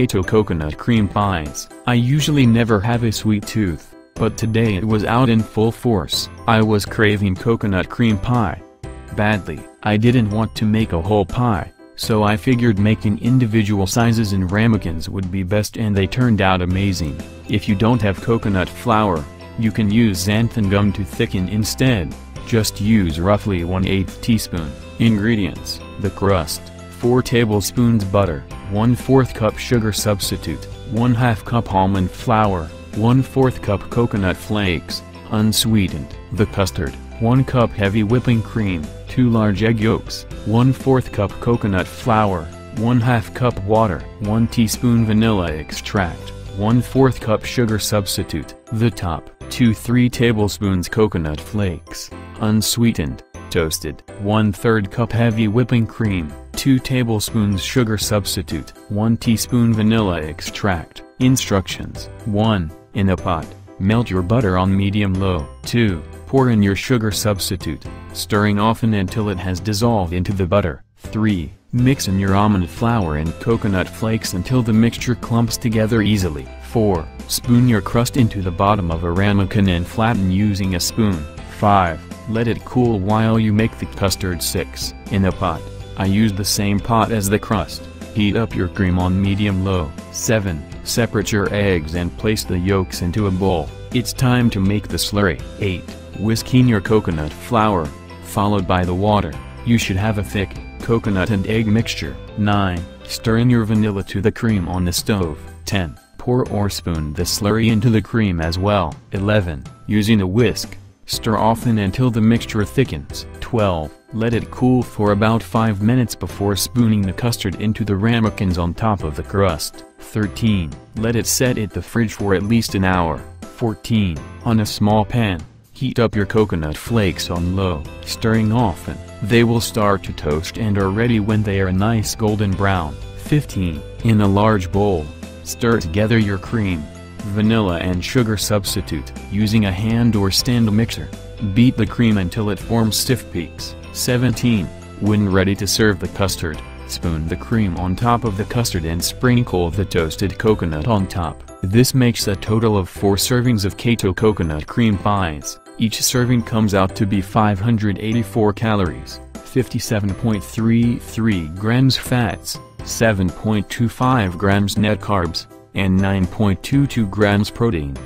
Keto coconut cream pies. I usually never have a sweet tooth, but today it was out in full force. I was craving coconut cream pie badly. I didn't want to make a whole pie, so I figured making individual sizes in ramekins would be best, and they turned out amazing. If you don't have coconut flour, you can use xanthan gum to thicken instead. Just use roughly 1/8 teaspoon. Ingredients: the crust, 4 tablespoons butter, 1/4 cup sugar substitute, 1/2 cup almond flour, 1/4 cup coconut flakes, unsweetened. The custard, 1 cup heavy whipping cream, 2 large egg yolks, 1/4 cup coconut flour, 1/2 cup water, 1 teaspoon vanilla extract, 1/4 cup sugar substitute. The top, 2-3 tablespoons coconut flakes, unsweetened, toasted. 1/3 cup heavy whipping cream, 2 tablespoons sugar substitute, 1 teaspoon vanilla extract. Instructions: 1. In a pot, melt your butter on medium-low. 2. Pour in your sugar substitute, stirring often until it has dissolved into the butter. 3. Mix in your almond flour and coconut flakes until the mixture clumps together easily. 4. Spoon your crust into the bottom of a ramekin and flatten using a spoon. 5. Let it cool while you make the custard. 6. In a pot, I used the same pot as the crust. Heat up your cream on medium-low. 7. Separate your eggs and place the yolks into a bowl. It's time to make the slurry. 8. Whisk in your coconut flour, followed by the water. You should have a thick coconut and egg mixture. 9. Stir in your vanilla to the cream on the stove. 10. Pour or spoon the slurry into the cream as well. 11. Using a whisk, stir often until the mixture thickens. 12. Let it cool for about 5 minutes before spooning the custard into the ramekins on top of the crust. 13. Let it set in the fridge for at least an hour. 14. On a small pan, heat up your coconut flakes on low, stirring often. They will start to toast and are ready when they are a nice golden brown. 15. In a large bowl, stir together your cream, vanilla and sugar substitute. Using a hand or stand mixer, beat the cream until it forms stiff peaks. 17. When ready to serve the custard, spoon the cream on top of the custard and sprinkle the toasted coconut on top. This makes a total of 4 servings of Keto coconut cream pies. Each serving comes out to be 584 calories, 57.33 grams fats, 7.25 grams net carbs, and 9.22 grams protein.